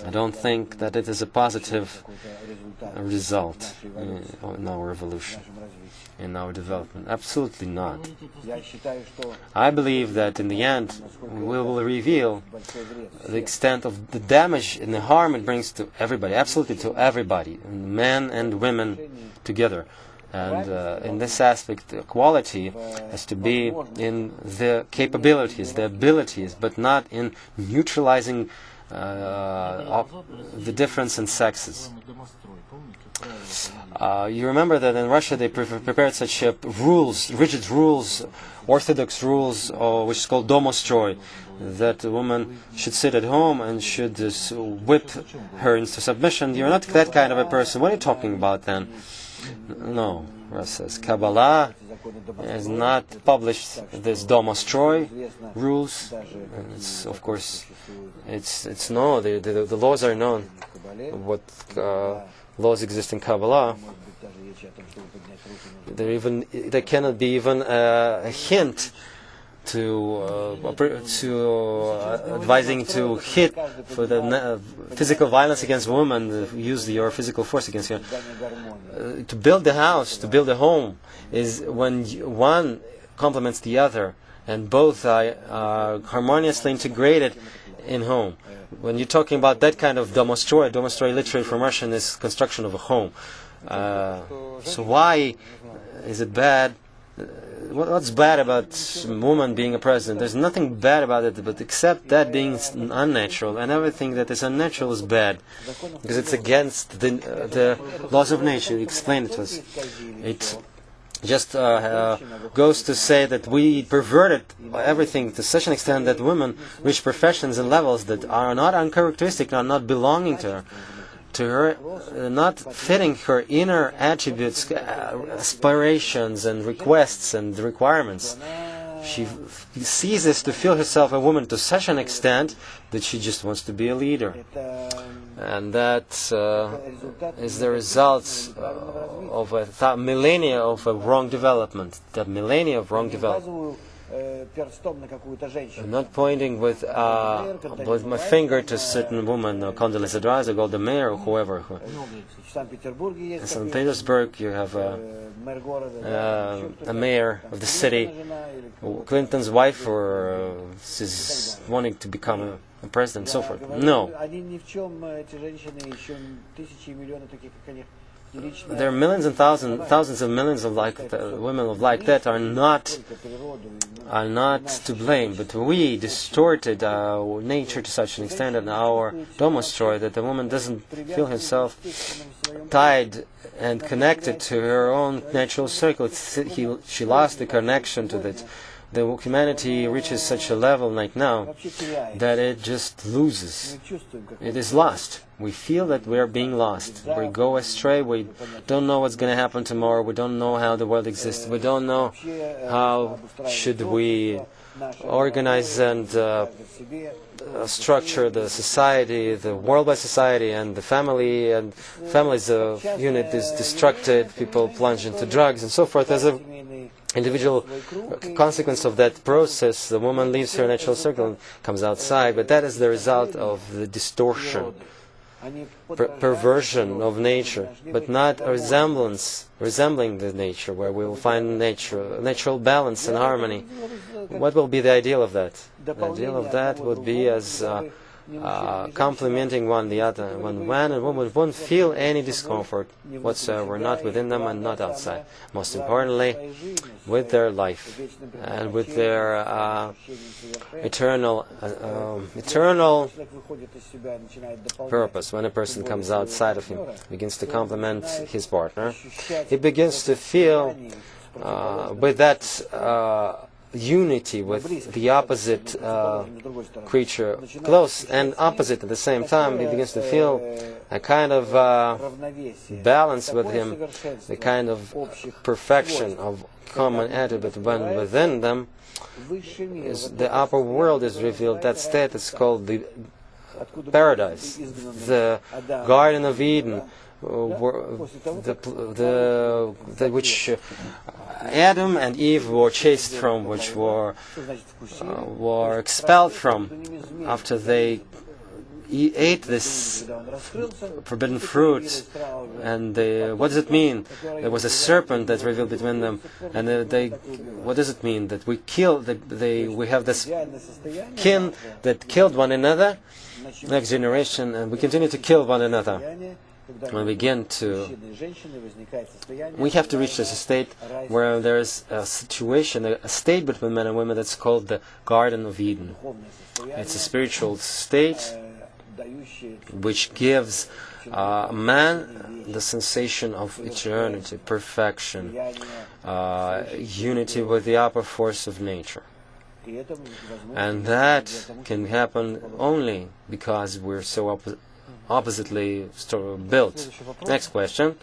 I don't think that it is a positive result in our evolution, in our development. Absolutely not. I believe that in the end we will reveal the extent of the damage and the harm it brings to everybody, absolutely to everybody, men and women together. And in this aspect, equality has to be in the capabilities, the abilities, but not in neutralizing the difference in sexes. You remember that in Russia they prepared such rules, rigid rules, orthodox rules, which is called domostroy, that a woman should sit at home and should whip her into submission. You're not that kind of a person. What are you talking about then? No, Russ says Kabbalah has not published this domostroy rules. It's, of course, it's no. The laws are known. What laws exist in Kabbalah? There cannot be even a hint to advising to hit for the physical violence against women, use your physical force against you. To build the house, to build a home, is when one complements the other, and both are harmoniously integrated in home. When you're talking about that kind of domostroy literally from Russian is construction of a home. So why is it bad? What's bad about a woman being a president? There's nothing bad about it, but except that being unnatural, and everything that is unnatural is bad, because it's against the laws of nature. Explain it to us. It just goes to say that we perverted everything to such an extent that women reach professions and levels that are not uncharacteristic, are not belonging to her, not fitting her inner attributes, aspirations and requests and requirements. She ceases to feel herself a woman to such an extent that she just wants to be a leader. And that is the result of a millennia of a wrong development. That millennia of wrong development. I'm not pointing with my finger to a certain woman, Condoleezza Rice or Golda Meir or whoever. In St. Petersburg, you have a mayor of the city, Clinton's wife, or is wanting to become a president, and so forth. No. There are millions and thousands of millions of women like that are not to blame, but we distorted our nature to such an extent in our domostroy that the woman doesn't feel herself tied and connected to her own natural circle. She lost the connection to that. The humanity reaches such a level right now that it just loses. It is lost. We feel that we are being lost. We go astray. We don't know what's going to happen tomorrow. We don't know how the world exists. We don't know how should we organize and structure the society, the worldwide society, and the family. And families, unit is destructed. People plunge into drugs and so forth. As a individual consequence of that process, the woman leaves her natural circle and comes outside, but that is the result of the distortion, perversion of nature, but not a resembling the nature, where we will find natural balance and harmony. What will be the ideal of that? The ideal of that would be as complementing one the other, when man and woman won't feel any discomfort whatsoever, not within them and not outside. Most importantly, with their life and with their eternal purpose. When a person comes outside of him, begins to complement his partner, he begins to feel with that unity with the opposite creature, close and opposite at the same time. He begins to feel a kind of balance with him, the kind of perfection of common attribute. When within them is the upper world is revealed. That state is called the paradise, the Garden of Eden, which Adam and Eve were chased from, which were expelled from after they ate this forbidden fruit, and what does it mean? There was a serpent that revealed between them, and what does it mean? That we have this kin that killed one another, next generation, and we continue to kill one another. When we have to reach this state where there is a situation, a state between men and women that's called the Garden of Eden. It's a spiritual state which gives man the sensation of eternity, perfection, unity with the upper force of nature. And that can happen only because we're so oppositely built. Next question.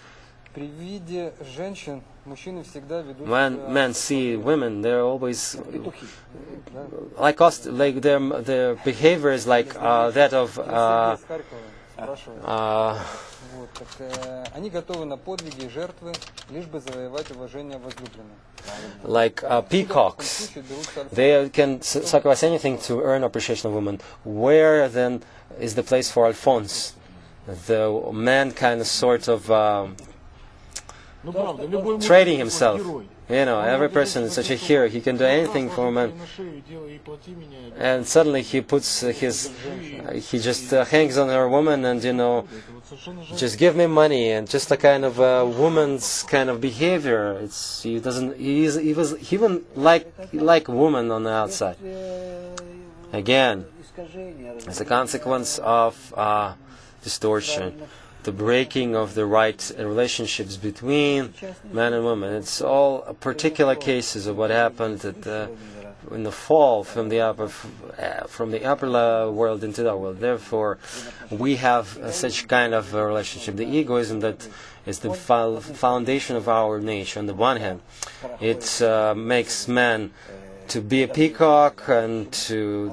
When men see women, they're always like us, like their behavior is like that of like peacocks. They can sacrifice anything to earn appreciation of women. Where then is the place for Alphonse, the man kind of sort of trading himself? You know, every person is such a hero. He can do anything for a man. And suddenly he puts he just hangs on her woman and, you know, just give me money, and just a kind of woman's kind of behavior. He was even like a woman on the outside. Again, as a consequence of distortion, the breaking of the right relationships between man and woman. It's all particular cases of what happened in the fall from the upper world into the world. Therefore, we have such kind of a relationship. The egoism that is the foundation of our nature. On the one hand, it makes man to be a peacock and to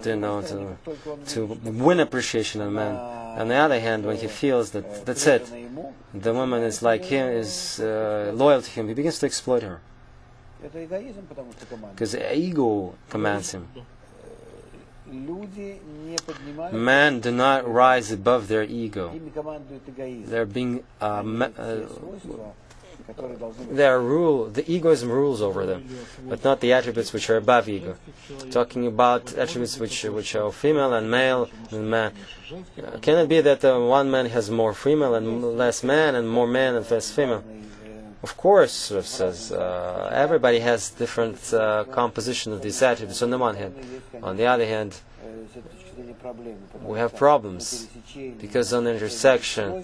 win appreciation of man. On the other hand, when he feels that that's it, the woman is like him, is loyal to him, he begins to exploit her. Because the ego commands him. Men do not rise above their ego. They're being the egoism rules over them, but not the attributes which are above ego. Talking about attributes which are female and male and man. Can it be that one man has more female and less man, and more man and less female? Of course, says everybody has different composition of these attributes on the one hand. On the other hand, we have problems because on the intersection,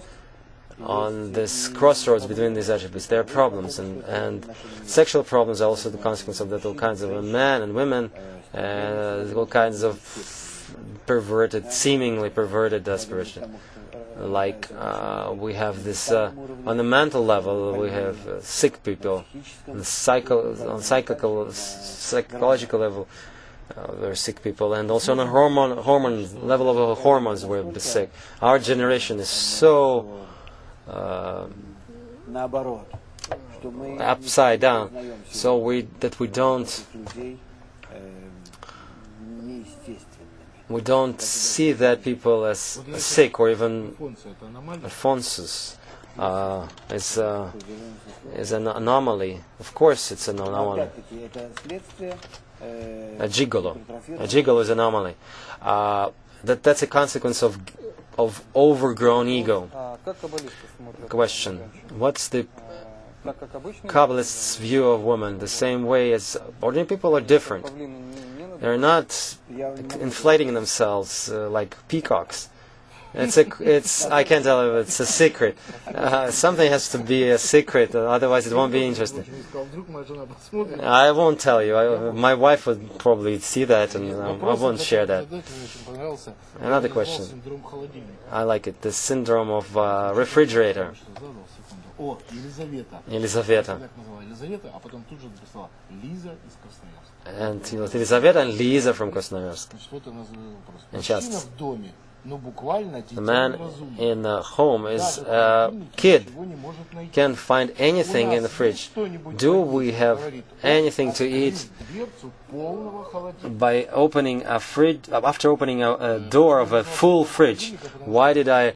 on this crossroads between these attributes, there are problems, and sexual problems are also the consequence of that. All kinds of men and women, all kinds of seemingly perverted aspiration. Like we have this on the mental level, we have sick people. On psychological level, there are sick people, and also on a hormone level of hormones, we're sick. Our generation is so upside down, so we don't see that people as sick, or even Alphonsus is an anomaly. Of course, it's an anomaly. A gigolo is an anomaly. That's a consequence of overgrown ego. Question: what's the Kabbalist's view of women? The same way as ordinary people are different. They're not inflating themselves like peacocks. I can't tell if it's a secret. Something has to be a secret, otherwise it won't be interesting. I won't tell you. My wife would probably see that, and I won't share that. Another question. I like it. The syndrome of refrigerator. Елизавета. And Елизавета and Lisa from Krasnoyarsk. And just The man in the home is a kid, can't find anything in the fridge. Do we have anything to eat by opening a fridge, after opening a door of a full fridge? Why did I